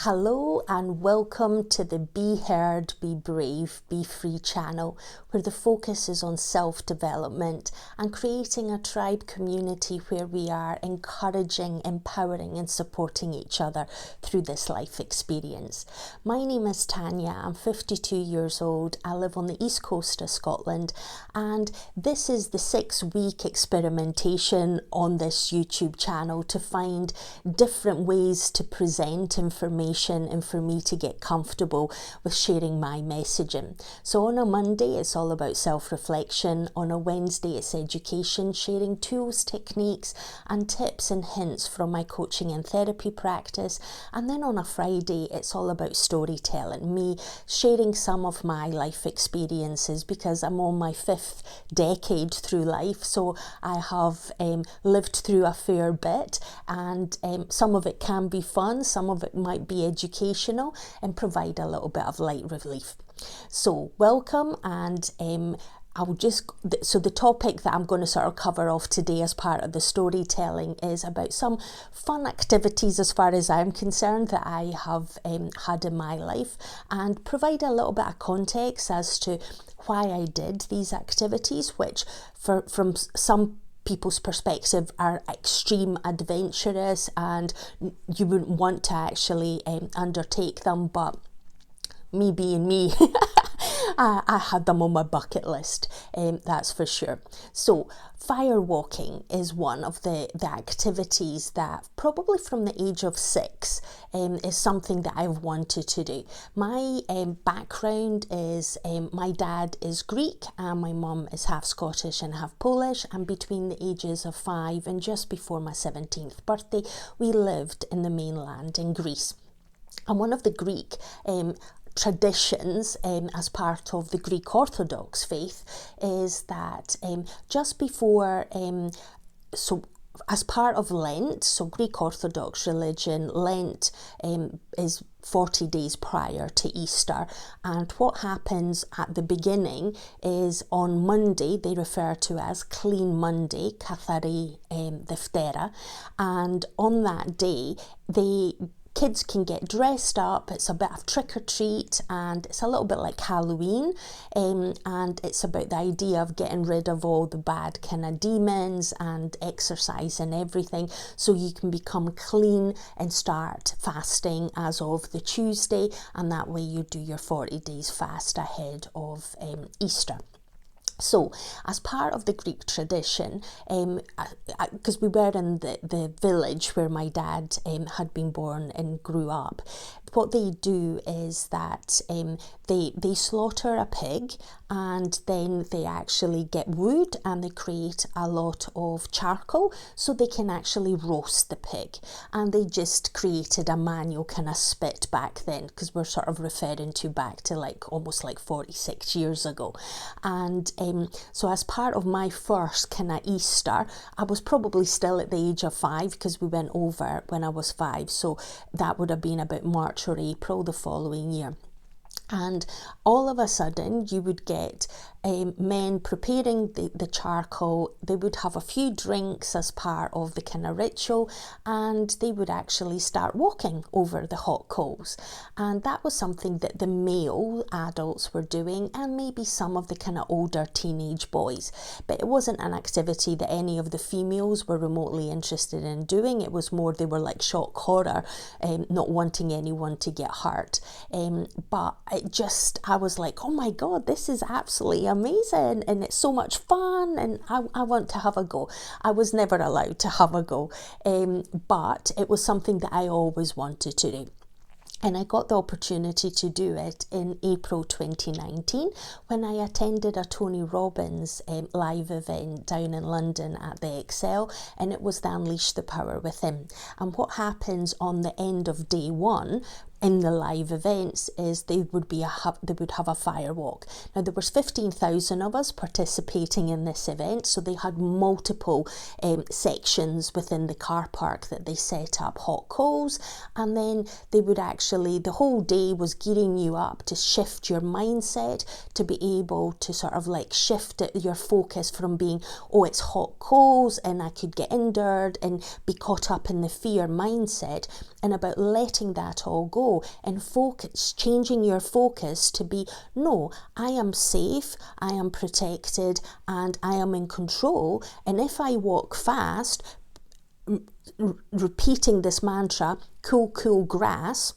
Hello and welcome to the Be Heard, Be Brave, Be Free channel, where the focus is on self-development and creating a tribe community where we are encouraging, empowering and supporting each other through this life experience. My name is Tanya, I'm 52 years old, I live on the east coast of Scotland, and this is the 6-week experimentation on this YouTube channel to find different ways to present information and for me to get comfortable with sharing my messaging. So on a Monday it's all about self-reflection, on a Wednesday it's education, sharing tools, techniques and tips and hints from my coaching and therapy practice, and then on a Friday it's all about storytelling, me sharing some of my life experiences because I'm on my 5th decade through life, so I have lived through a fair bit, and some of it can be fun, some of it might be educational and provide a little bit of light relief. So welcome, and so the topic that I'm going to sort of cover off today as part of the storytelling is about some fun activities as far as I'm concerned that I have had in my life, and provide a little bit of context as to why I did these activities, which from some people's perspective are extreme adventurous and you wouldn't want to actually undertake them, but me being me I had them on my bucket list, that's for sure. So fire walking is one of the activities that probably from the age of 6 is something that I've wanted to do. My background is my dad is Greek and my mum is half Scottish and half Polish, and between the ages of 5 and just before my 17th birthday we lived in the mainland in Greece. And one of the Greek traditions as part of the Greek Orthodox faith is that just before, so as part of Lent, so Greek Orthodox religion, Lent is 40 days prior to Easter, and what happens at the beginning is on Monday they refer to as Clean Monday, Kathari Deftera, and on that day kids can get dressed up, it's a bit of trick or treat, and it's a little bit like Halloween, and it's about the idea of getting rid of all the bad kind of demons and exercise and everything, so you can become clean and start fasting as of the Tuesday, and that way you do your 40 days fast ahead of Easter. So, as part of the Greek tradition, because we were in the village where my dad had been born and grew up, what they do is that they slaughter a pig, and then they actually get wood and they create a lot of charcoal so they can actually roast the pig. And they just created a manual kind of spit back then, because we're sort of referring to back to almost 46 years ago. And so as part of my first kind of Easter, I was probably still at the age of 5 because we went over when I was 5, so that would have been about March or April the following year. And all of a sudden you would get men preparing the charcoal. They would have a few drinks as part of the kind of ritual, and they would actually start walking over the hot coals. And that was something that the male adults were doing, and maybe some of the kind of older teenage boys, but it wasn't an activity that any of the females were remotely interested in doing. It was more they were like shock horror, not wanting anyone to get hurt, but I was like, oh my god, this is absolutely amazing and it's so much fun, and I want to have a go. I was never allowed to have a go, but it was something that I always wanted to do. And I got the opportunity to do it in April 2019 when I attended a Tony Robbins live event down in London at the Excel, and it was the Unleash the Power Within. And what happens on the end of day 1 in the live events is they would have a fire walk. Now there was 15,000 of us participating in this event, so they had multiple sections within the car park that they set up hot coals, and then they would actually, the whole day was gearing you up to shift your mindset to be able to sort of shift your focus from being, oh it's hot coals and I could get injured, and be caught up in the fear mindset, and about letting that all go control, and focus, changing your focus to be, no, I am safe, I am protected, and I am in control. And if I walk fast, repeating this mantra, cool, cool grass,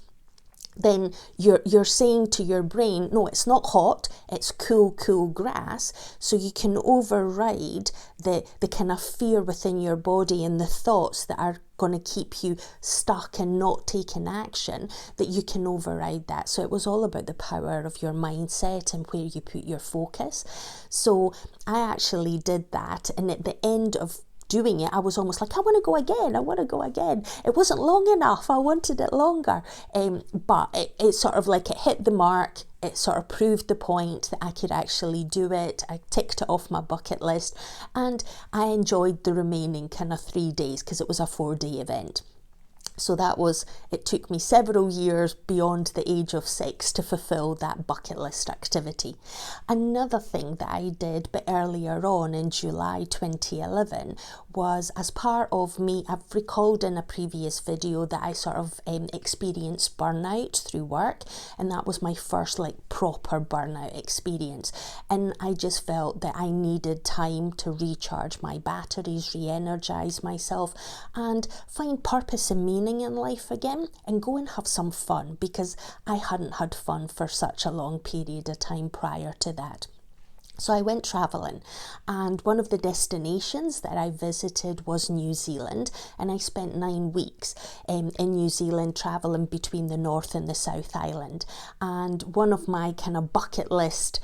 then you're saying to your brain, no, it's not hot, it's cool, cool grass. So you can override the kind of fear within your body and the thoughts that are going to keep you stuck and not taking action, that you can override that. So it was all about the power of your mindset and where you put your focus. So I actually did that, and at the end of doing it, I was almost like, I want to go again. It wasn't long enough, I wanted it longer, but it sort of like, it hit the mark. It sort of proved the point that I could actually do it. I ticked it off my bucket list, and I enjoyed the remaining kind of 3 days because it was a 4-day event. So it took me several years beyond the age of 6 to fulfill that bucket list activity. Another thing that I did but earlier on in July 2011 was, as part of me, I've recalled in a previous video that I sort of experienced burnout through work, and that was my first like proper burnout experience. And I just felt that I needed time to recharge my batteries, re-energize myself, and find purpose and meaning in life again, and go and have some fun, because I hadn't had fun for such a long period of time prior to that. So I went travelling, and one of the destinations that I visited was New Zealand, and I spent 9 weeks in New Zealand travelling between the North and the South Island. And one of my kind of bucket list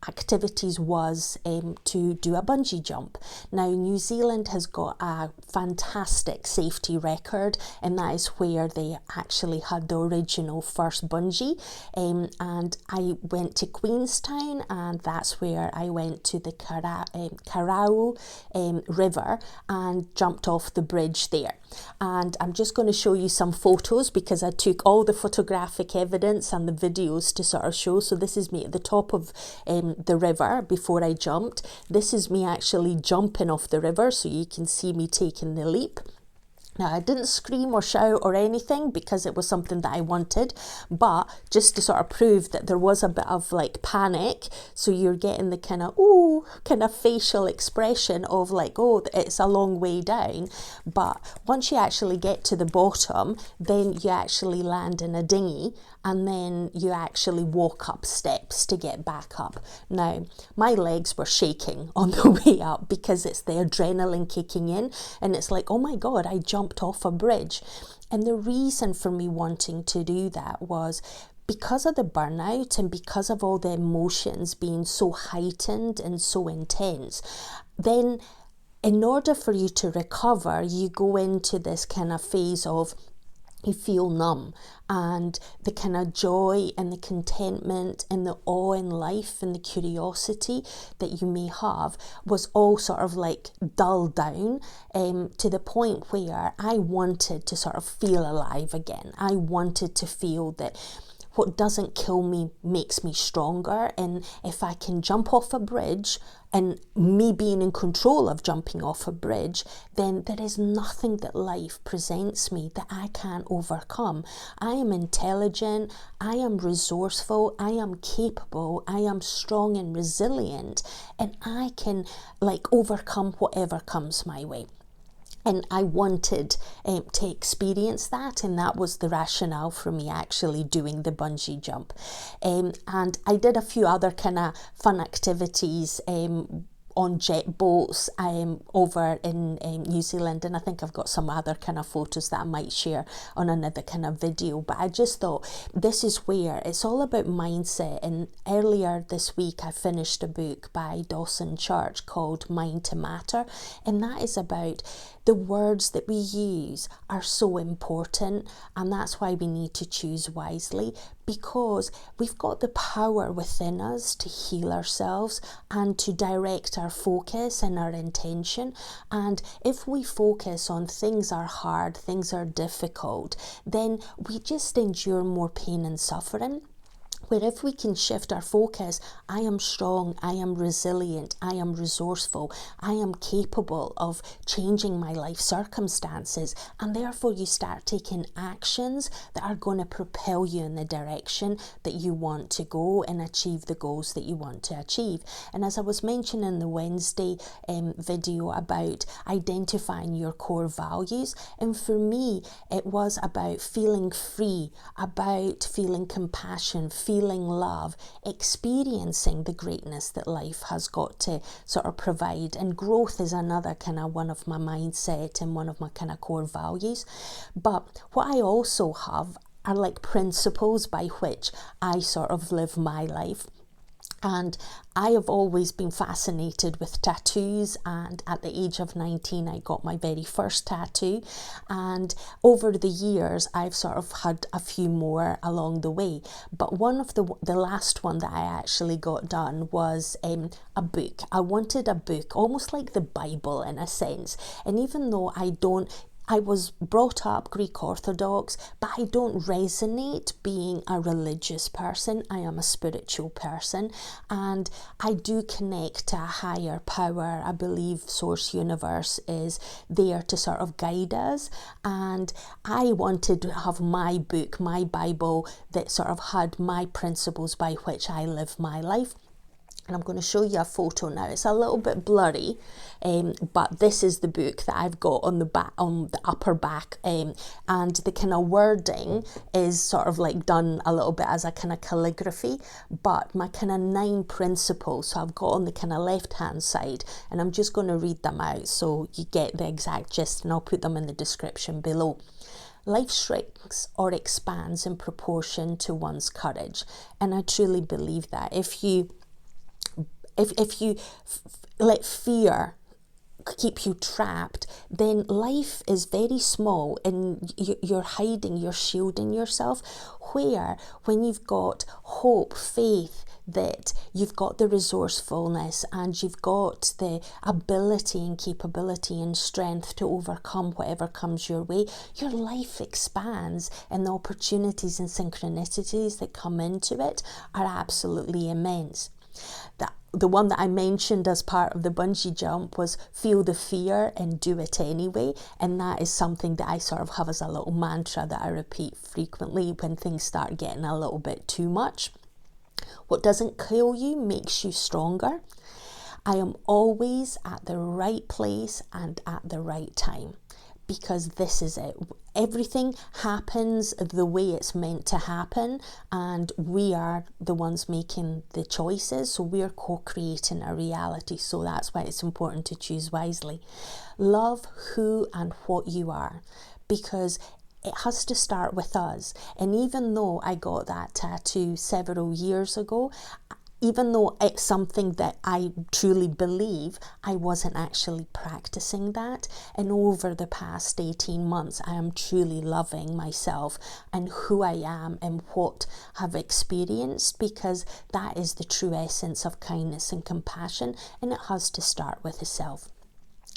activities was to do a bungee jump. Now, New Zealand has got a fantastic safety record, and that is where they actually had the original first bungee. And I went to Queenstown, and that's where I went to the Kawarau River and jumped off the bridge there. And I'm just going to show you some photos, because I took all the photographic evidence and the videos to sort of show. So this is me at the top of the river before I jumped. This is me actually jumping off the river, so you can see me taking the leap. Now, I didn't scream or shout or anything because it was something that I wanted, but just to sort of prove that there was a bit of like panic. So you're getting the kind of facial expression of like, oh, it's a long way down. But once you actually get to the bottom, then you actually land in a dinghy, and then you actually walk up steps to get back up. Now, my legs were shaking on the way up because it's the adrenaline kicking in, and it's like, oh my God, I jumped off a bridge. And the reason for me wanting to do that was because of the burnout and because of all the emotions being so heightened and so intense. Then in order for you to recover, you go into this kind of phase of, you feel numb, and the kind of joy and the contentment and the awe in life and the curiosity that you may have was all sort of like dulled down to the point where I wanted to sort of feel alive again. I wanted to feel that what doesn't kill me makes me stronger, and if I can jump off a bridge, and me being in control of jumping off a bridge, then there is nothing that life presents me that I can't overcome. I am intelligent, I am resourceful, I am capable, I am strong and resilient, and I can like overcome whatever comes my way. And I wanted to experience that, and that was the rationale for me actually doing the bungee jump. And I did a few other kind of fun activities on jet boats over in New Zealand, and I think I've got some other kind of photos that I might share on another kind of video. But I just thought this is where it's all about mindset. And earlier this week I finished a book by Dawson Church called Mind to Matter, and that is about the words that we use are so important, and that's why we need to choose wisely, because we've got the power within us to heal ourselves and to direct our focus and our intention. And if we focus on things are hard, things are difficult, then we just endure more pain and suffering. where if we can shift our focus, I am strong, I am resilient, I am resourceful, I am capable of changing my life circumstances, and therefore you start taking actions that are going to propel you in the direction that you want to go and achieve the goals that you want to achieve. And as I was mentioning in the Wednesday video about identifying your core values, and for me it was about feeling free, about feeling compassion, feeling love, experiencing the greatness that life has got to sort of provide. And growth is another kind of one of my mindset and one of my kind of core values. But what I also have are like principles by which I sort of live my life. And I have always been fascinated with tattoos, and at the age of 19 I got my very first tattoo, and over the years I've sort of had a few more along the way. But one of the last one that I actually got done was a book. I wanted a book almost like the Bible in a sense, and even though I was brought up Greek Orthodox, but I don't resonate being a religious person. I am a spiritual person, and I do connect to a higher power. I believe Source Universe is there to sort of guide us, and I wanted to have my book, my Bible, that sort of had my principles by which I live my life. And I'm going to show you a photo now. It's a little bit blurry, but this is the book that I've got on the back, on the upper back, and the kind of wording is sort of like done a little bit as a kind of calligraphy, but my kind of 9 principles, so I've got on the kind of left hand side, and I'm just going to read them out so you get the exact gist, and I'll put them in the description below. Life shrinks or expands in proportion to one's courage, and I truly believe that. If you let fear keep you trapped, then life is very small and you're hiding, you're shielding yourself. Where when you've got hope, faith, that you've got the resourcefulness and you've got the ability and capability and strength to overcome whatever comes your way, your life expands, and the opportunities and synchronicities that come into it are absolutely immense. The one that I mentioned as part of the bungee jump was feel the fear and do it anyway, and that is something that I sort of have as a little mantra that I repeat frequently when things start getting a little bit too much. What doesn't kill you makes you stronger. I am always at the right place and at the right time, because this is it. Everything happens the way it's meant to happen, and we are the ones making the choices, so we're co-creating a reality. So that's why it's important to choose wisely. Love who and what you are, because it has to start with us. And even though I got that tattoo several years ago, even though it's something that I truly believe, I wasn't actually practicing that. And over the past 18 months, I am truly loving myself and who I am and what I've experienced, because that is the true essence of kindness and compassion, and it has to start with the self.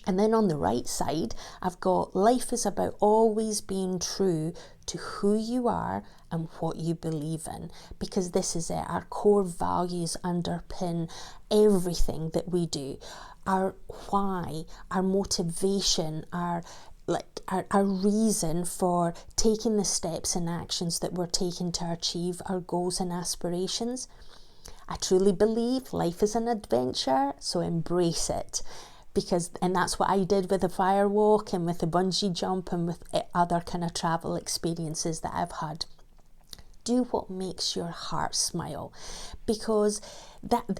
And then on the right side, I've got life is about always being true to who you are and what you believe in, because this is it. Our core values underpin everything that we do. Our why, our motivation, our reason for taking the steps and actions that we're taking to achieve our goals and aspirations. I truly believe life is an adventure, so embrace it. And that's what I did with the fire walk and with the bungee jump and with other kind of travel experiences that I've had. Do what makes your heart smile, because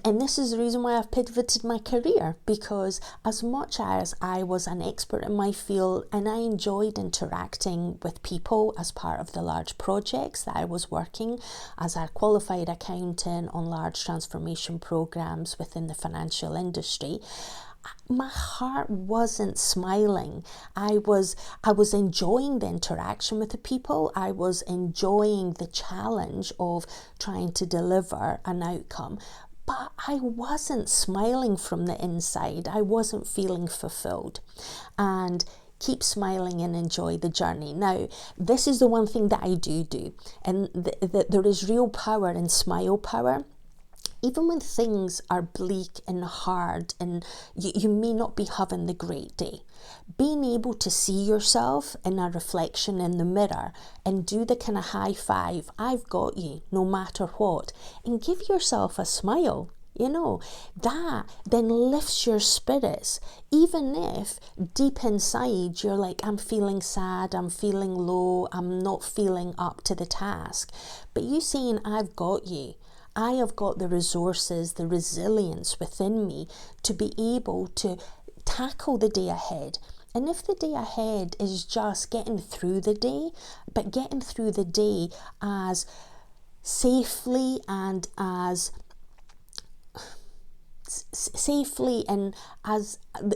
and this is the reason why I've pivoted my career, because as much as I was an expert in my field and I enjoyed interacting with people as part of the large projects that I was working as a qualified accountant on large transformation programs within the financial industry, my heart wasn't smiling. I was enjoying the interaction with the people. I was enjoying the challenge of trying to deliver an outcome, but I wasn't smiling from the inside. I wasn't feeling fulfilled. And keep smiling and enjoy the journey. Now, this is the one thing that I do, and there is real power in smile power. Even when things are bleak and hard and you may not be having the great day, being able to see yourself in a reflection in the mirror and do the kind of high five, I've got you, no matter what, and give yourself a smile, that then lifts your spirits. Even if deep inside you're like, I'm feeling sad, I'm feeling low, I'm not feeling up to the task. But you saying, I've got you. I have got the resources, the resilience within me to be able to tackle the day ahead. And if the day ahead is just getting through the day, but getting through the day as safely and as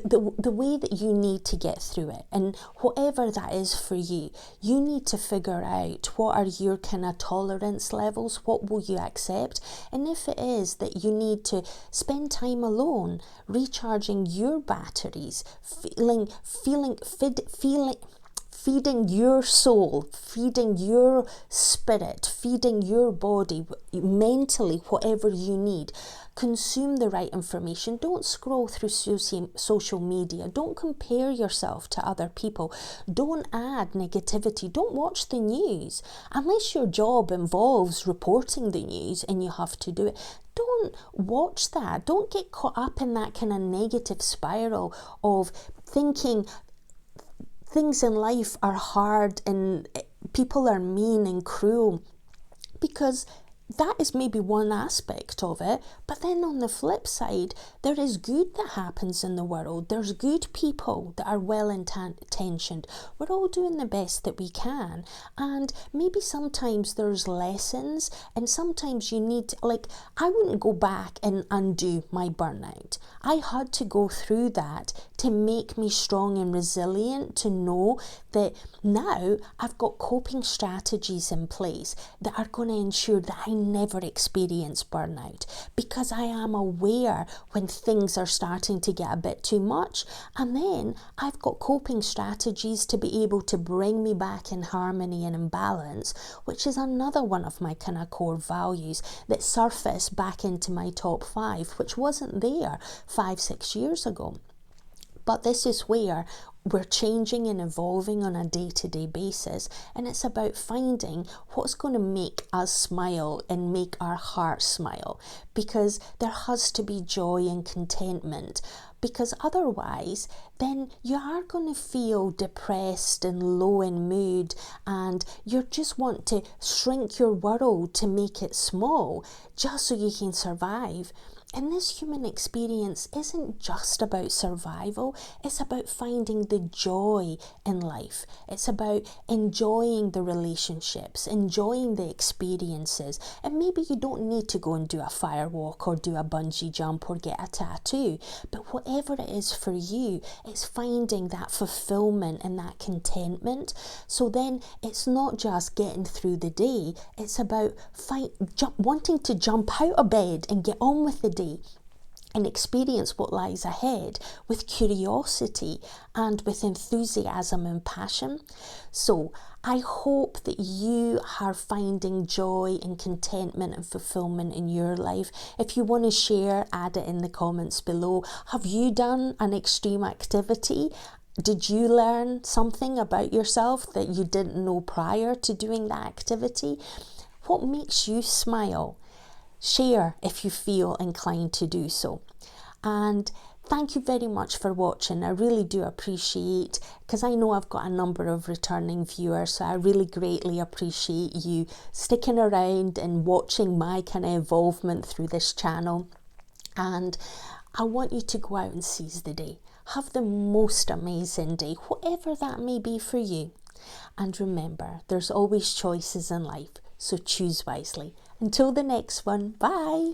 the way that you need to get through it, and whatever that is for you, you need to figure out what are your kind of tolerance levels, what will you accept. And if it is that you need to spend time alone recharging your batteries, feeding your soul, feeding your spirit, feeding your body, mentally, whatever you need. Consume the right information. Don't scroll through social media. Don't compare yourself to other people. Don't add negativity. Don't watch the news. Unless your job involves reporting the news and you have to do it, don't watch that. Don't get caught up in that kind of negative spiral of thinking things in life are hard and people are mean and cruel, because that is maybe one aspect of it. But then on the flip side, there is good that happens in the world. There's good people that are well intentioned. We're all doing the best that we can. And maybe sometimes there's lessons, and sometimes you need to, I wouldn't go back and undo my burnout. I had to go through that to make me strong and resilient, to know that now I've got coping strategies in place that are going to ensure that I never experience burnout, because I am aware when things are starting to get a bit too much, and then I've got coping strategies to be able to bring me back in harmony and in balance, which is another one of my kind of core values that surfaced back into my top 5, which wasn't there 5-6 years ago. But this is where we're changing and evolving on a day-to-day basis, and it's about finding what's going to make us smile and make our heart smile, because there has to be joy and contentment, because otherwise then you are going to feel depressed and low in mood, and you just want to shrink your world to make it small just so you can survive. And this human experience isn't just about survival, it's about finding the joy in life. It's about enjoying the relationships, enjoying the experiences. And maybe you don't need to go and do a fire walk or do a bungee jump or get a tattoo, but whatever it is for you, it's finding that fulfillment and that contentment. So then it's not just getting through the day, it's about wanting to jump out of bed and get on with the day and experience what lies ahead with curiosity and with enthusiasm and passion. So I hope that you are finding joy and contentment and fulfillment in your life. If you want to share, add it in the comments below. Have you done an extreme activity? Did you learn something about yourself that you didn't know prior to doing that activity? What makes you smile? Share if you feel inclined to do so. And thank you very much for watching. I really do appreciate, because I know I've got a number of returning viewers, so I really greatly appreciate you sticking around and watching my kind of involvement through this channel. And I want you to go out and seize the day. Have the most amazing day, whatever that may be for you. And remember, there's always choices in life, so choose wisely. Until the next one, bye!